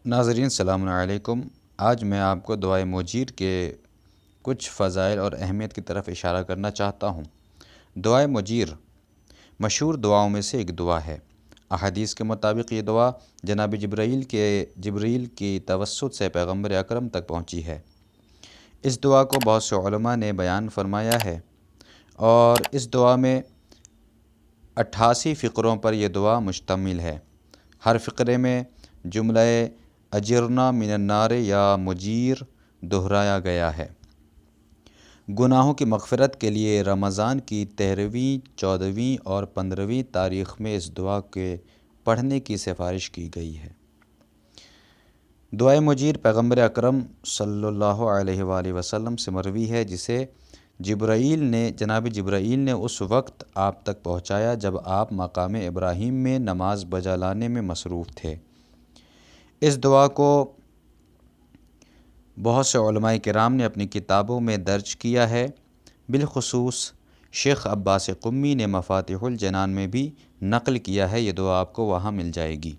ناظرین السلام علیکم۔ آج میں آپ کو دعائے مجیر کے کچھ فضائل اور اہمیت کی طرف اشارہ کرنا چاہتا ہوں۔ دعائے مجیر مشہور دعاؤں میں سے ایک دعا ہے۔ احادیث کے مطابق یہ دعا جناب جبرائیل کی توسط سے پیغمبر اکرم تک پہنچی ہے۔ اس دعا کو بہت سے علماء نے بیان فرمایا ہے اور اس دعا میں 88 فقروں پر یہ دعا مشتمل ہے۔ ہر فقرے میں جملہ اجرنا من النار یا مجیر دہرایا گیا ہے۔ گناہوں کی مغفرت کے لیے رمضان کی 13ویں، 14ویں اور 15ویں تاریخ میں اس دعا کے پڑھنے کی سفارش کی گئی ہے۔ دعائے مجیر پیغمبر اکرم صلی اللہ علیہ وآلہ وسلم سے مروی ہے، جسے جناب جبرائیل نے اس وقت آپ تک پہنچایا جب آپ مقام ابراہیم میں نماز بجا لانے میں مصروف تھے۔ اس دعا کو بہت سے علماء کرام نے اپنی کتابوں میں درج کیا ہے، بالخصوص شیخ عباس قمی نے مفاتیح الجنان میں بھی نقل کیا ہے۔ یہ دعا آپ کو وہاں مل جائے گی۔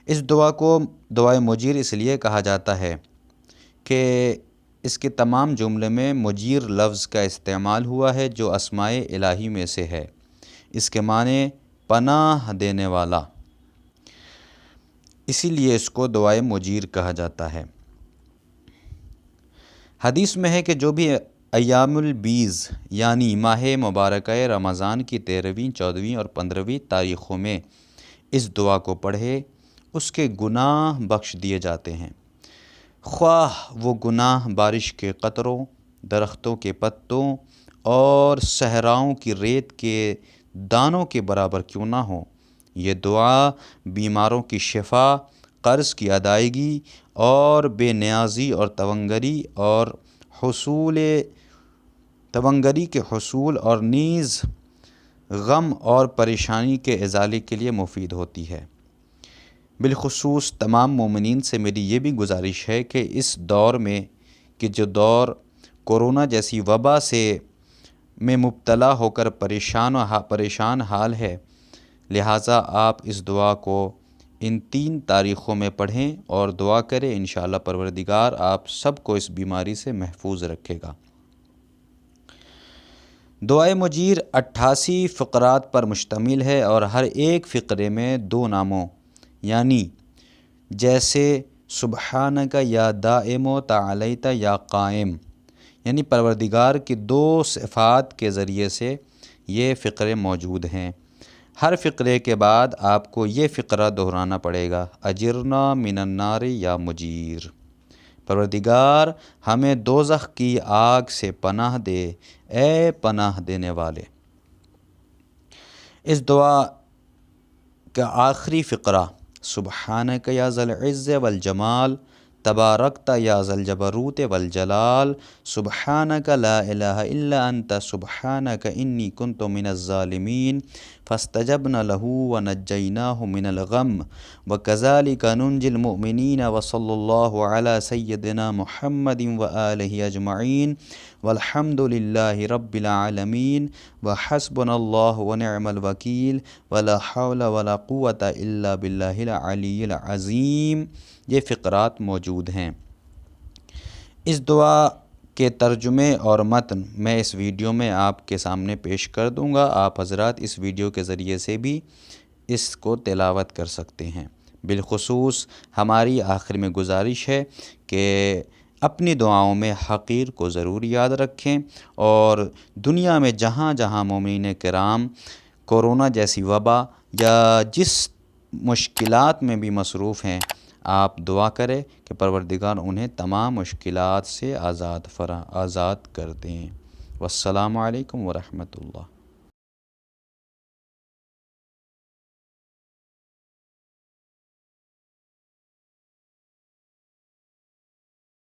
اس دعا کو دعائے مجیر اس لیے کہا جاتا ہے کہ اس کے تمام جملے میں مجیر لفظ کا استعمال ہوا ہے، جو اسماء الہی میں سے ہے۔ اس کے معنی پناہ دینے والا، اسی لیے اس کو دعائے مجیر کہا جاتا ہے۔ حدیث میں ہے کہ جو بھی ایام البیض یعنی ماہ مبارکہ رمضان کی 13ویں، 14ویں اور 15ویں تاریخوں میں اس دعا کو پڑھے، اس کے گناہ بخش دیے جاتے ہیں، خواہ وہ گناہ بارش کے قطروں، درختوں کے پتوں اور صحراؤں کی ریت کے دانوں کے برابر کیوں نہ ہوں۔ یہ دعا بیماروں کی شفا، قرض کی ادائیگی اور بے نیازی اور توانگری کے حصول اور نیز غم اور پریشانی کے ازالے کے لیے مفید ہوتی ہے۔ بالخصوص تمام مومنین سے میری یہ بھی گزارش ہے کہ اس دور میں جو دور کورونا جیسی وبا میں مبتلا ہو کر پریشان حال ہے، لہٰذا آپ اس دعا کو ان 3 تاریخوں میں پڑھیں اور دعا کریں، انشاءاللہ پروردگار آپ سب کو اس بیماری سے محفوظ رکھے گا۔ دعائے مجیر 88 فقرات پر مشتمل ہے اور ہر ایک فقرے میں 2 ناموں یعنی جیسے سبحانک یا دائم و تعالیت یا قائم، یعنی پروردگار کی 2 صفات کے ذریعے سے یہ فقرے موجود ہیں۔ ہر فقرے کے بعد آپ کو یہ فقرہ دہرانا پڑے گا، اجرنا من النار یا مجیر، پروردگار ہمیں دوزخ کی آگ سے پناہ دے، اے پناہ دینے والے۔ اس دعا کا آخری فقرہ سبحانک یا ذی العز والجمال، تبارکت یا ذی الجبروت والجلال، سبحانک لا الہ الا انت سبحانک انی کنت من الظالمین، فاستجبنا له ونجیناہ من الغم وکذالک ننجی المؤمنین وصلی اللہ علی سیدنا محمد وآلہ اجمعین والحمد للہ رب العالمین وحسبنا اللہ ونعم الوکیل ولا حول ولا قوة الا باللہ العلی العظیم۔ یہ فقرات موجود ہیں۔ اس دعا کے ترجمے اور متن میں اس ویڈیو میں آپ کے سامنے پیش کر دوں گا۔ آپ حضرات اس ویڈیو کے ذریعے سے بھی اس کو تلاوت کر سکتے ہیں۔ بالخصوص ہماری آخر میں گزارش ہے کہ اپنی دعاؤں میں حقیر کو ضرور یاد رکھیں اور دنیا میں جہاں جہاں مومنین کرام کورونا جیسی وبا یا جس مشکلات میں بھی مصروف ہیں، آپ دعا کریں کہ پروردگار انہیں تمام مشکلات سے آزاد کر دیں۔ والسلام علیکم ورحمۃ اللہ۔